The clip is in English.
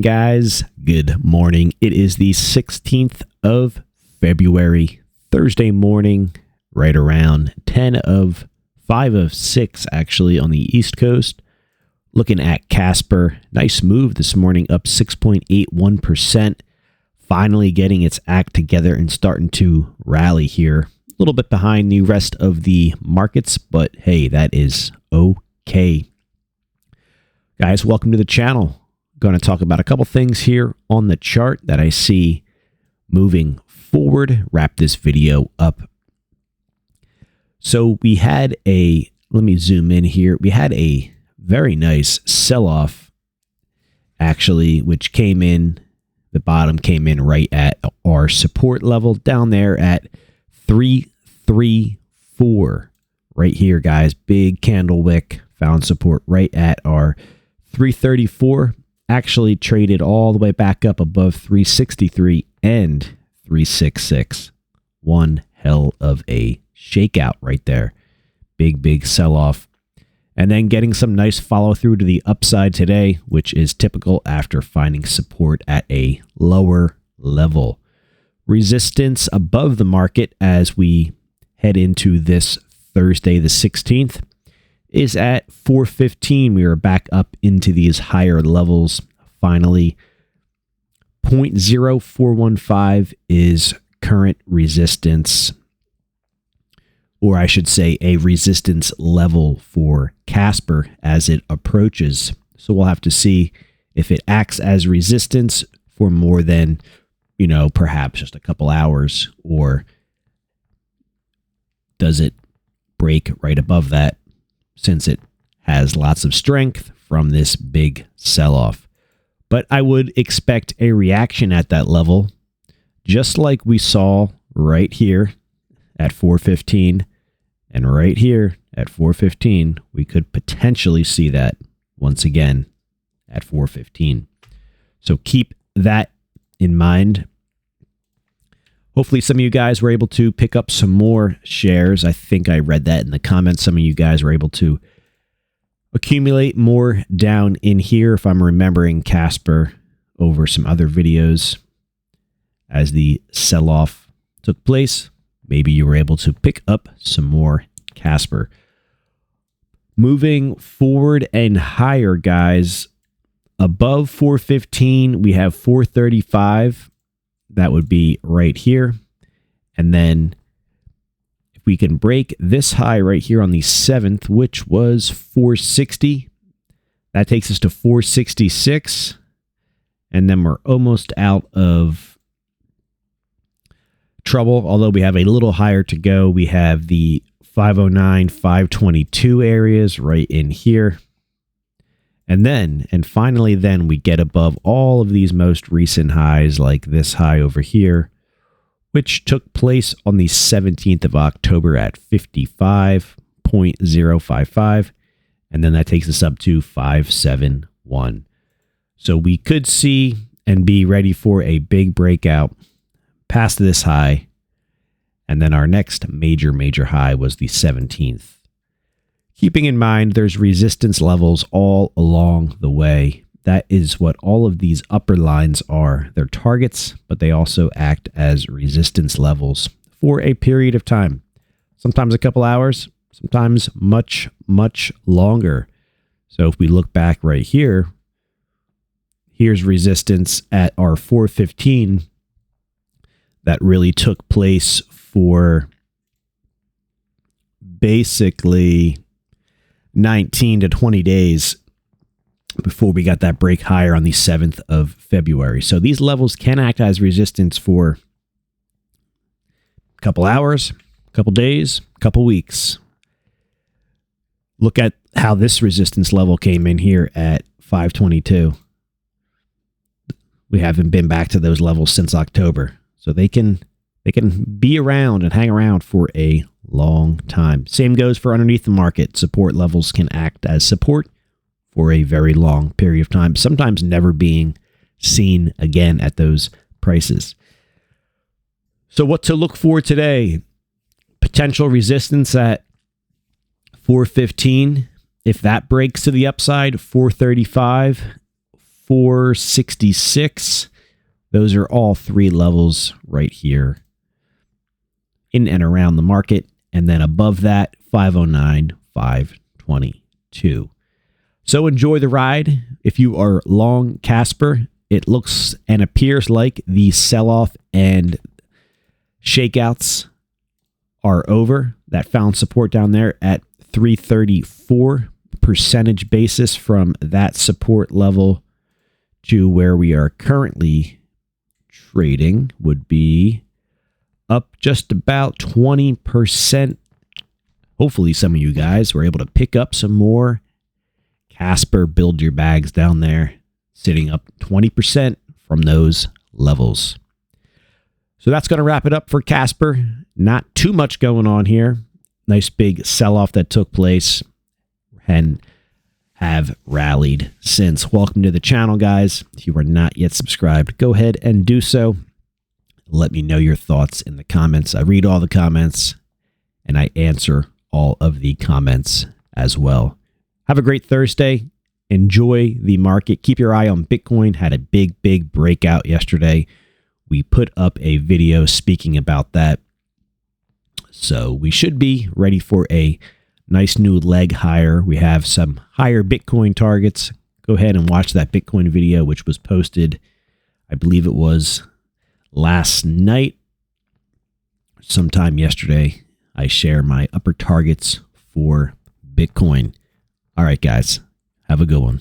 Guys, good morning. It is the 16th of February, Thursday morning, right around 5 of 6 actually on the East Coast. Looking at Casper, nice move this morning, up 6.81%. Finally getting its act together and starting to rally here. A little bit behind the rest of the markets, but hey, that is okay. Guys, welcome to the channel. Going to talk about a couple things here on the chart that I see moving forward. Wrap this video up. So we had let me zoom in here. We had a very nice sell-off, actually, which came in, the bottom came in right at our support level down there at 334. Right here, guys, big candle wick, found support right at our 334. Actually traded all the way back up above 363 and 366. One hell of a shakeout right there. Big sell-off. And then getting some nice follow-through to the upside today, which is typical after finding support at a lower level. Resistance above the market as we head into this Thursday the 16th. Is at 415. We are back up into these higher levels. Finally, 0.0415 is current resistance, or I should say a resistance level for Casper as it approaches. So we'll have to see if it acts as resistance for more than, perhaps just a couple hours, or does it break right above that, since it has lots of strength from this big sell-off. But I would expect a reaction at that level, just like we saw right here at 415 and right here at 415. We could potentially see that once again at 415. So keep that in mind. Hopefully some of you guys were able to pick up some more shares. I think I read that in the comments. Some of you guys were able to accumulate more down in here, if I'm remembering Casper over some other videos as the sell-off took place. Maybe you were able to pick up some more Casper. Moving forward and higher, guys, above 415, we have 435. That would be right here. And then if we can break this high right here on the 7th, which was 460, that takes us to 466. And then we're almost out of trouble, although we have a little higher to go. We have the 509, 522 areas right in here. And finally, we get above all of these most recent highs, like this high over here, which took place on the 17th of October at 55.055. And then that takes us up to 571. So we could see and be ready for a big breakout past this high. And then our next major high was the 17th. Keeping in mind, there's resistance levels all along the way. That is what all of these upper lines are. They're targets, but they also act as resistance levels for a period of time. Sometimes a couple hours, sometimes much longer. So if we look back right here, here's resistance at our 415 that really took place for basically 19 to 20 days before we got that break higher on the 7th of February. So these levels can act as resistance for a couple hours, a couple days, a couple weeks. Look at how this resistance level came in here at 522. We haven't been back to those levels since October. So they can be around and hang around for a long time. Same goes for underneath the market. Support levels can act as support for a very long period of time, sometimes never being seen again at those prices. So what to look for today? Potential resistance at 415. If that breaks to the upside, 435, 466. Those are all three levels right here in and around the market. And then above that, 509, 522. So enjoy the ride. If you are long Casper, it looks and appears like the sell-off and shakeouts are over. That found support down there at 334 percentage basis from that support level to where we are currently trading would be up just about 20%. Hopefully some of you guys were able to pick up some more Casper build your bags down there, sitting up 20% from those levels. So that's going to wrap it up for Casper. Not too much going on here. Nice big sell-off that took place and have rallied since. Welcome to the channel, guys. If you are not yet subscribed, go ahead and do so. Let me know your thoughts in the comments. I read all the comments and I answer all of the comments as well. Have a great Thursday. Enjoy the market. Keep your eye on Bitcoin. Had a big breakout yesterday. We put up a video speaking about that. So we should be ready for a nice new leg higher. We have some higher Bitcoin targets. Go ahead and watch that Bitcoin video, which was posted, I believe it was last night, sometime yesterday. I share my upper targets for Bitcoin. All right, guys, have a good one.